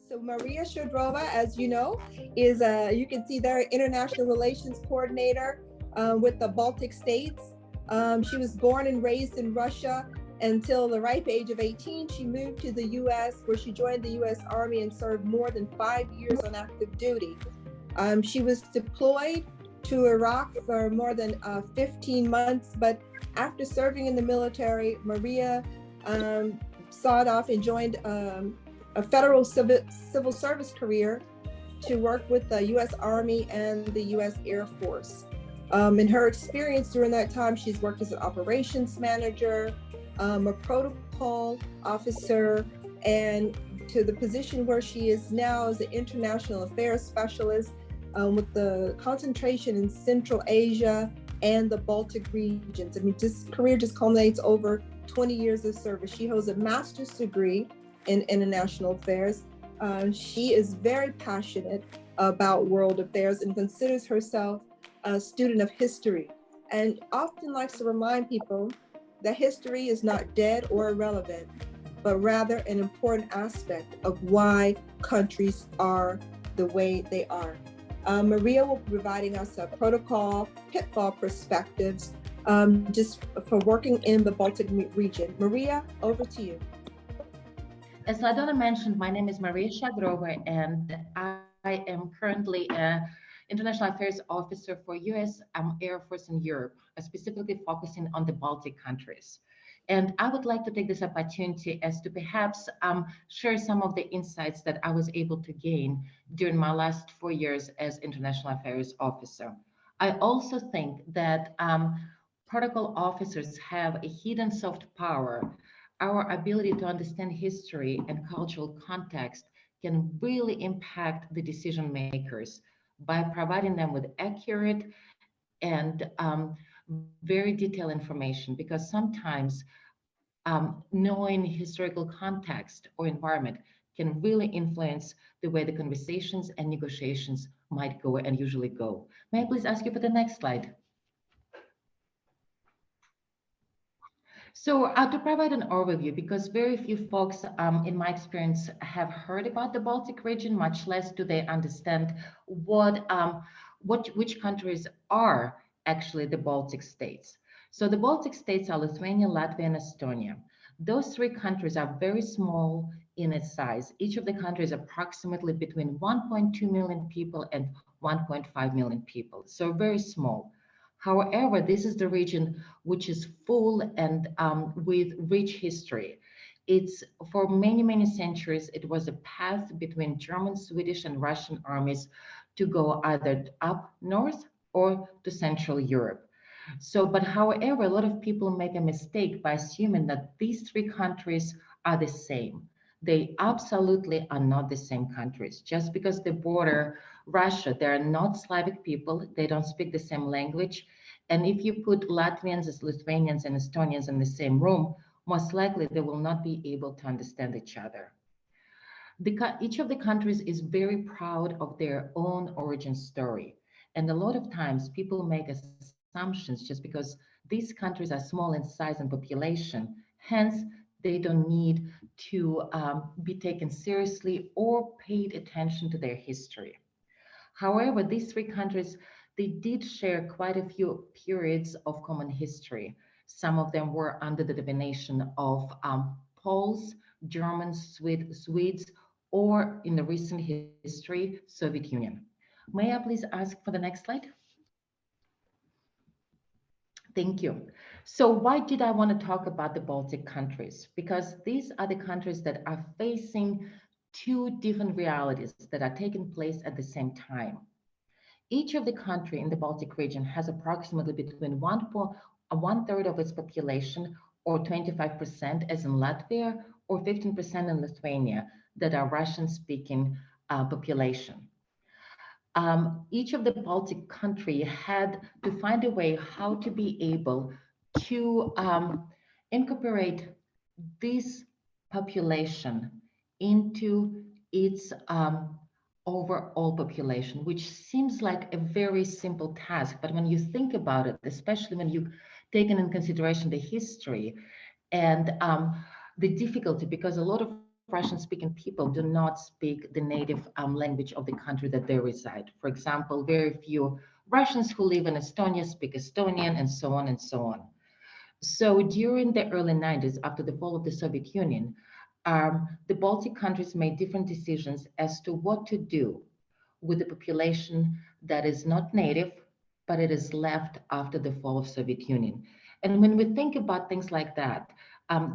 So Maria Shadrova, as you know, is you can see there international relations coordinator with the Baltic states. She was born and raised in Russia until the ripe age of 18. She moved to the U.S., where she joined the U.S. Army and served more than 5 years on active duty. She was deployed to Iraq for more than 15 months, but after serving in the military, Maria sawed off and joined a federal civil service career to work with the U.S. Army and the U.S. Air Force. In her experience during that time, she's worked as an operations manager, a protocol officer, and to the position where she is now as an international affairs specialist with the concentration in Central Asia and the Baltic regions. I mean, this career just culminates over 20 years of service. She holds a master's degree in international affairs. She is very passionate about world affairs and considers herself a student of history, and often likes to remind people that history is not dead or irrelevant, but rather an important aspect of why countries are the way they are. Maria will be providing us a protocol, pitfall perspectives, just for working in the Baltic region. Maria, over to you. As Ladonna mentioned, my name is Maria Shadrova, and I am currently an International Affairs Officer for U.S. Air Force in Europe, specifically focusing on the Baltic countries. And I would like to take this opportunity as to perhaps share some of the insights that I was able to gain during my last 4 years as International Affairs Officer. I also think that protocol officers have a hidden soft power. Our ability to understand history and cultural context can really impact the decision makers by providing them with accurate and very detailed information, because sometimes knowing historical context or environment can really influence the way the conversations and negotiations might go and usually go. May I please ask you for the next slide? So to provide an overview, because very few folks in my experience have heard about the Baltic region, much less do they understand which countries are actually the Baltic states. So the Baltic states are Lithuania, Latvia, and Estonia. Those three countries are very small in its size. Each of the countries approximately between 1.2 million people and 1.5 million people, so very small. However, this is the region which is full and with rich history. It's for many, many centuries, it was a path between German, Swedish, and Russian armies to go either up north or to Central Europe. So, but however, a lot of people make a mistake by assuming that these three countries are the same. They absolutely are not the same countries. Just because they border Russia, they are not Slavic people, they don't speak the same language. And if you put Latvians, Lithuanians, and Estonians in the same room, most likely they will not be able to understand each other. Each of the countries is very proud of their own origin story. And a lot of times people make assumptions just because these countries are small in size and population, hence they don't need to be taken seriously or paid attention to their history. However, these three countries, they did share quite a few periods of common history. Some of them were under the domination of Poles, Germans, Swedes, or in the recent history, Soviet Union. May I please ask for the next slide? Thank you. So why did I want to talk about the Baltic countries? Because these are the countries that are facing two different realities that are taking place at the same time. Each of the country in the Baltic region has approximately between one third of its population, or 25%, as in Latvia, or 15% in Lithuania, that are Russian-speaking population. Each of the Baltic country had to find a way how to be able to incorporate this population into its overall population, which seems like a very simple task. But when you think about it, especially when you taken in consideration the history and the difficulty, because a lot of Russian speaking people do not speak the native language of the country that they reside. For example, very few Russians who live in Estonia speak Estonian, and so on and so on. So during the early 90s, after the fall of the Soviet Union, the Baltic countries made different decisions as to what to do with the population that is not native, but it is left after the fall of Soviet Union. And when we think about things like that,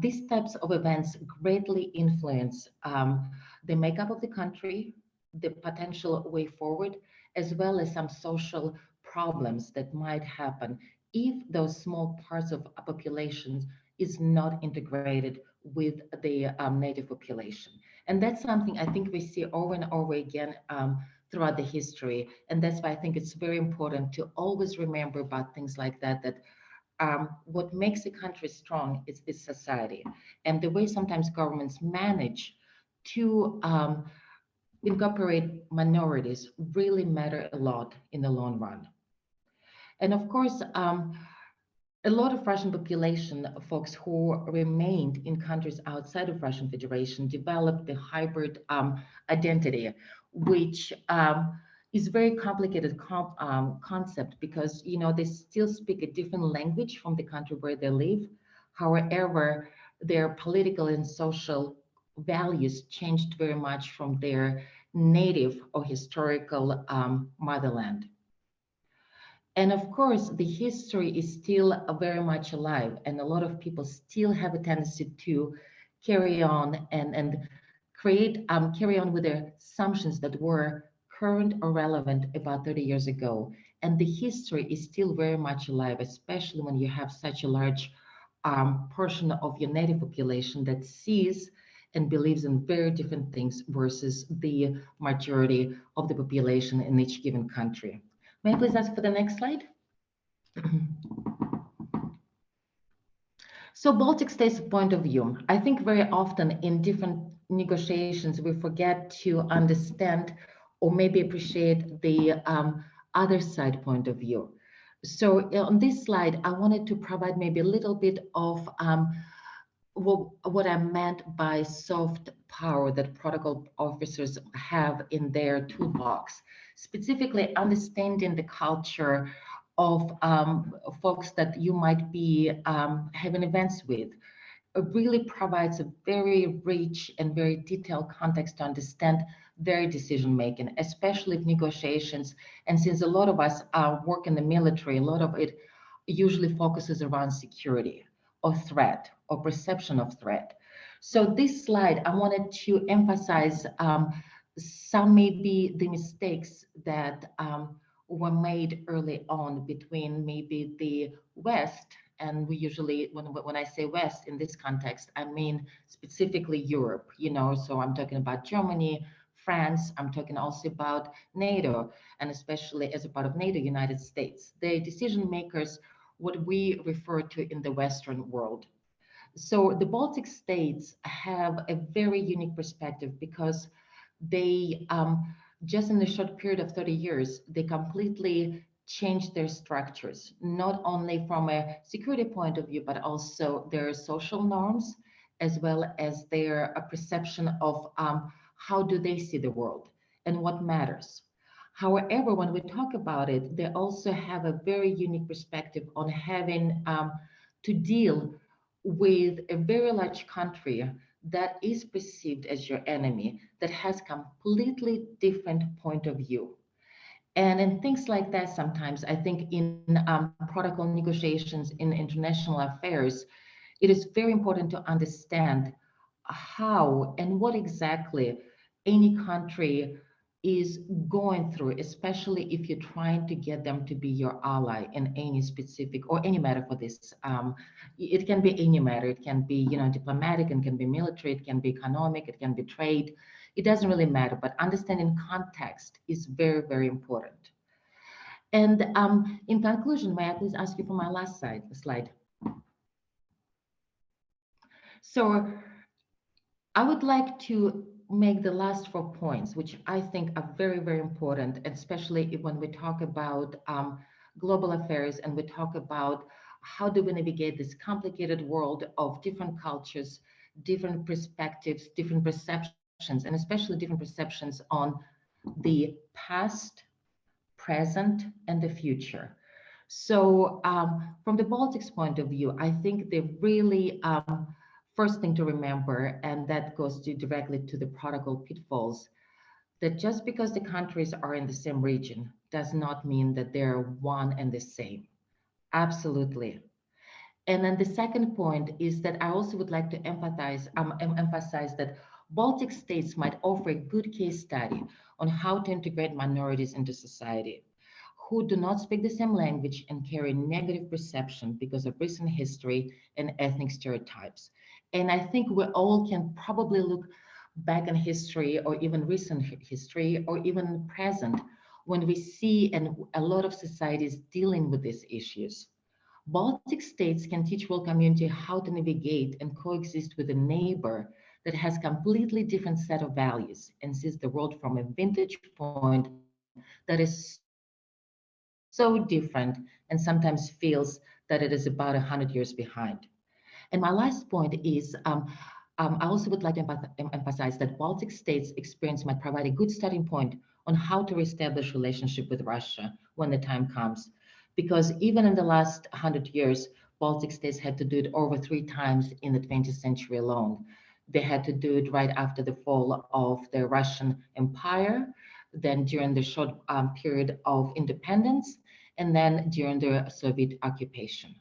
these types of events greatly influence the makeup of the country, the potential way forward, as well as some social problems that might happen if those small parts of a population is not integrated with the native population. And that's something I think we see over and over again throughout the history. And that's why I think it's very important to always remember about things like that, that what makes a country strong is this society. And the way sometimes governments manage to incorporate minorities really matter a lot in the long run. And of course, a lot of Russian population, folks who remained in countries outside of Russian Federation, developed the hybrid identity, which is very complicated concept because they still speak a different language from the country where they live. However, their political and social values changed very much from their native or historical motherland. And of course, the history is still very much alive, and a lot of people still have a tendency to carry on and carry on with their assumptions that were current or relevant about 30 years ago. And the history is still very much alive, especially when you have such a large portion of your native population that sees and believes in very different things versus the majority of the population in each given country. May I please ask for the next slide? So Baltic states point of view. I think very often in different negotiations, we forget to understand or maybe appreciate the other side point of view. So on this slide, I wanted to provide maybe a little bit of what I meant by soft power that protocol officers have in their toolbox, specifically understanding the culture of folks that you might be having events with. It really provides a very rich and very detailed context to understand their decision making, especially if negotiations. And since a lot of us work in the military, a lot of it usually focuses around security or threat or perception of threat. So this slide, I wanted to emphasize some maybe the mistakes that were made early on between maybe the West, and we usually, when I say West in this context, I mean specifically Europe, so I'm talking about Germany, France, I'm talking also about NATO, and especially as a part of NATO, United States. The decision makers, what we refer to in the Western world. So the Baltic states have a very unique perspective because they, just in a short period of 30 years, they completely changed their structures, not only from a security point of view, but also their social norms, as well as their perception of how do they see the world and what matters. However, when we talk about it, they also have a very unique perspective on having to deal with a very large country that is perceived as your enemy, that has completely different point of view. And in things like that, sometimes I think in protocol negotiations in international affairs, it is very important to understand how and what exactly any country is going through, especially if you're trying to get them to be your ally in any specific or any matter for this. It can be any matter. It can be, diplomatic, it can be military, it can be economic, it can be trade. It doesn't really matter, but understanding context is very, very important. And in conclusion, may I please ask you for my last slide? So I would like to make the last 4 points, which I think are very, very important, especially when we talk about global affairs and we talk about how do we navigate this complicated world of different cultures, different perspectives, different perceptions, and especially different perceptions on the past, present, and the future. So, from the Baltics point of view, I think the really first thing to remember, and that goes directly to the protocol pitfalls, that just because the countries are in the same region does not mean that they're one and the same. Absolutely. And then the second point is that I also would like to emphasize that Baltic states might offer a good case study on how to integrate minorities into society who do not speak the same language and carry negative perception because of recent history and ethnic stereotypes. And I think we all can probably look back in history or even recent history or even present when we see and a lot of societies dealing with these issues. Baltic states can teach whole community how to navigate and coexist with a neighbor that has completely different set of values and sees the world from a vintage point that is so different and sometimes feels that it is about 100 years behind. And my last point is, I also would like to emphasize that Baltic states' experience might provide a good starting point on how to reestablish relationship with Russia when the time comes. Because even in the last 100 years, Baltic states had to do it over 3 times in the 20th century alone. They had to do it right after the fall of the Russian Empire, then during the short period of independence, and then during the Soviet occupation.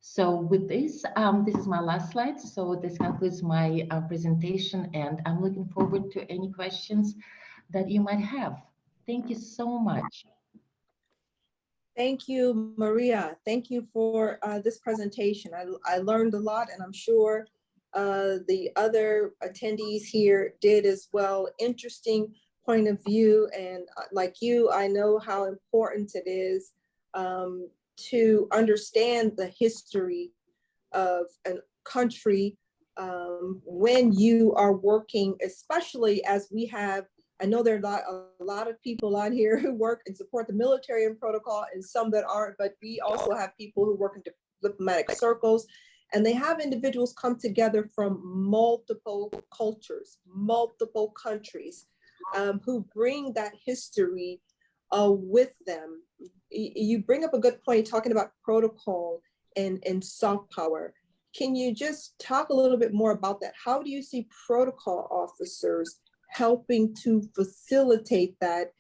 So with this, this is my last slide. So this concludes my presentation, and I'm looking forward to any questions that you might have. Thank you so much. Thank you, Maria. Thank you for this presentation. I learned a lot, and I'm sure the other attendees here did as well. Interesting point of view, and like you, I know how important it is to understand the history of a country when you are working, especially as we have. I know there are a lot of people on here who work and support the military and protocol, and some that aren't, but we also have people who work in diplomatic circles, and they have individuals come together from multiple cultures, multiple countries, who bring that history with them. You bring up a good point talking about protocol and soft power. Can you just talk a little bit more about that? How do you see protocol officers helping to facilitate that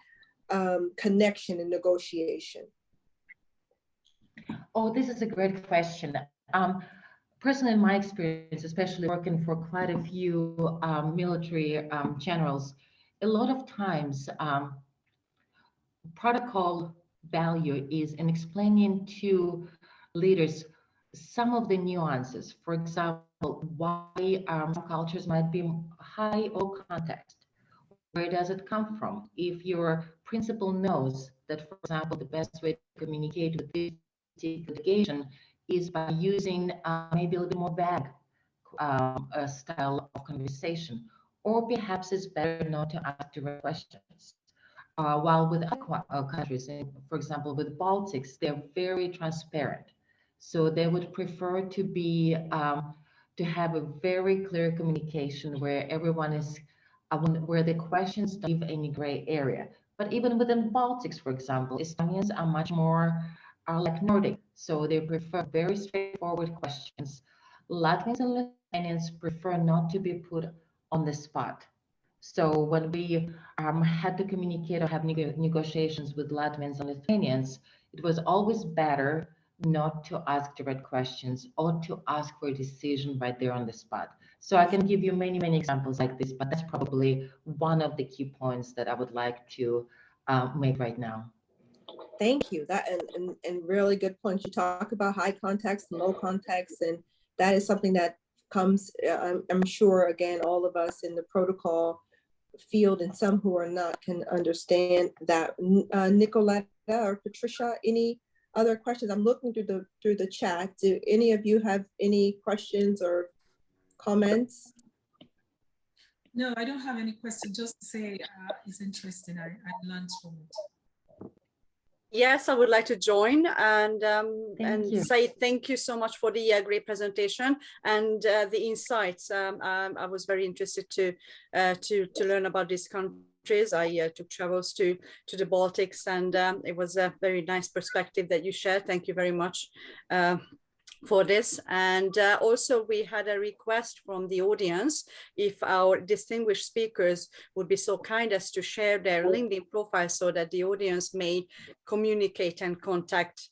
connection and negotiation? Oh, this is a great question. Personally, in my experience, especially working for quite a few military generals, a lot of times protocol value is in explaining to leaders some of the nuances. For example, why some cultures might be high or context. Where does it come from? If your principal knows that, for example, the best way to communicate with this particular delegation is by using maybe a little bit more vague style of conversation, or perhaps it's better not to ask direct questions. While with other countries, for example, with Baltics, they're very transparent. So they would prefer to be to have a very clear communication where everyone is where the questions don't leave any gray area. But even within Baltics, for example, Estonians are much more are like Nordic, so they prefer very straightforward questions. Latvians and Lithuanians prefer not to be put on the spot. So when we had to communicate or have negotiations with Latvians and Lithuanians, it was always better not to ask direct questions or to ask for a decision right there on the spot. So I can give you many, many examples like this, but that's probably one of the key points that I would like to make right now. Thank you. That and really good points. You talk about high context and low context, and that is something that comes. I'm sure again, all of us in the protocol field and some who are not can understand that. Nicoletta or Patricia, any other questions? I'm looking through the chat. Do any of you have any questions or comments? No, I don't have any questions. Just to say it's interesting. I learned from it. Yes, I would like to join and Thank you. say thank you so much for the great presentation and the insights. I was very interested to learn about these countries. I took travels to the Baltics, and it was a very nice perspective that you shared. Thank you very much. For this. And also we had a request from the audience if our distinguished speakers would be so kind as to share their LinkedIn profile so that the audience may communicate and contact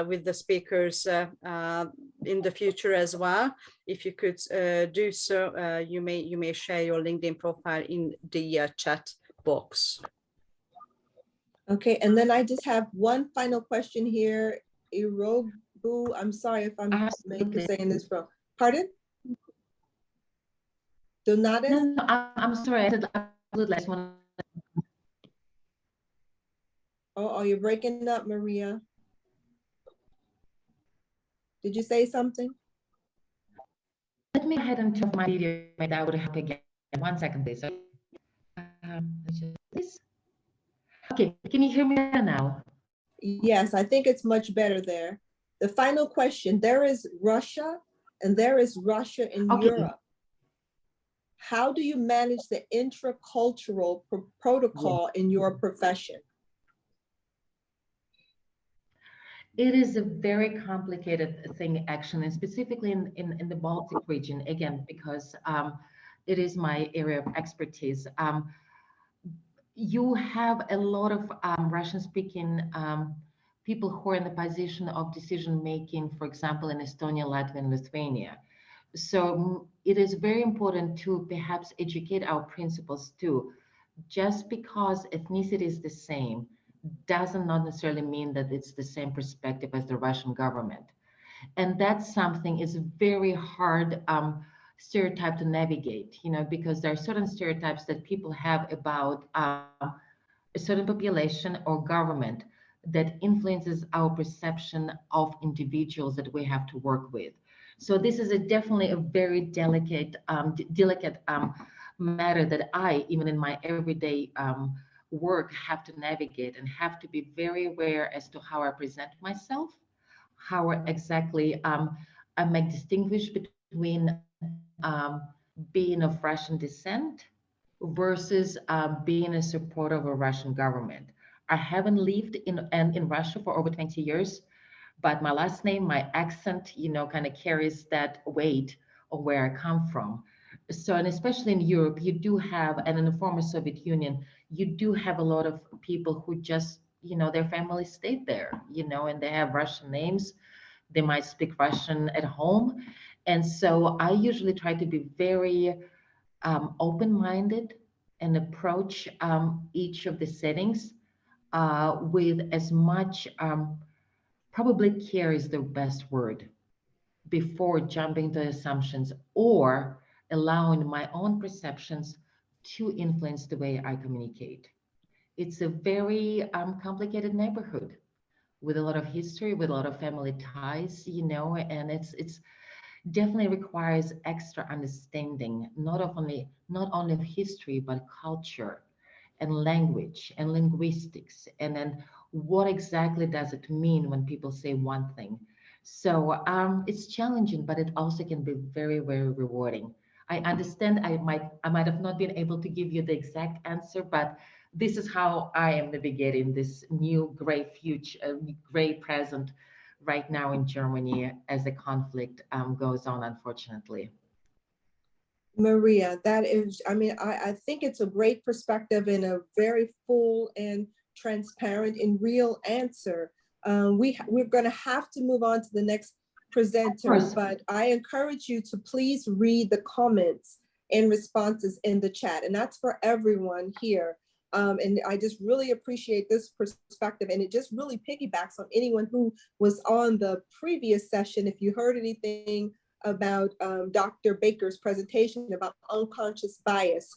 with the speakers in the future as well. If you could do so, you may share your LinkedIn profile in the chat box. Okay, and then I just have one final question here. Boo, I'm sorry if I'm saying this wrong. Pardon? Donatus? No, I'm sorry. I said absolutely. Oh, you're breaking up, Maria. Did you say something? Let me go ahead and turn my video. That would help again. 1 second, please. Okay, can you hear me now? Yes, I think it's much better there. The final question, there is Russia and there is Russia in Europe. How do you manage the intracultural protocol in your profession? It is a very complicated thing, actually, and specifically in the Baltic region, again, because it is my area of expertise. You have a lot of Russian-speaking people who are in the position of decision-making, for example, in Estonia, Latvia, and Lithuania. So it is very important to perhaps educate our principals too. Just because ethnicity is the same doesn't not necessarily mean that it's the same perspective as the Russian government. And that's something is very hard stereotype to navigate, because there are certain stereotypes that people have about a certain population or government that influences our perception of individuals that we have to work with. So this is definitely a very delicate matter that I, even in my everyday work, have to navigate and have to be very aware as to how I present myself, how exactly I make distinguish between being of Russian descent versus being a supporter of a Russian government. I haven't lived in Russia for over 20 years, but my last name, my accent, kind of carries that weight of where I come from. So, and especially in Europe, you do have, and in the former Soviet Union, you do have a lot of people who just, their family stayed there, and they have Russian names. They might speak Russian at home. And so I usually try to be very open-minded and approach each of the settings with as much, probably care is the best word, before jumping to assumptions or allowing my own perceptions to influence the way I communicate. It's a very complicated neighborhood with a lot of history, with a lot of family ties, and it's definitely requires extra understanding, not only of history, but culture and language and linguistics. And then what exactly does it mean when people say one thing? So it's challenging, but it also can be very, very rewarding. I understand I might have not been able to give you the exact answer, but this is how I am navigating this new gray future, gray present right now in Germany as the conflict goes on, unfortunately. Maria, that is, I think it's a great perspective and a very full and transparent and real answer. We're going to have to move on to the next presenter, but I encourage you to please read the comments and responses in the chat, and that's for everyone here. And I just really appreciate this perspective, and it just really piggybacks on anyone who was on the previous session. If you heard anything about Dr. Baker's presentation about unconscious bias,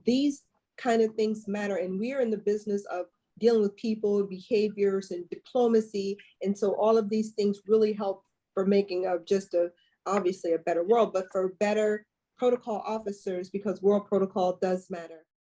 these kind of things matter, and we're in the business of dealing with people, behaviors, and diplomacy, and so all of these things really help for making of just obviously a better world, but for better protocol officers, because world protocol does matter.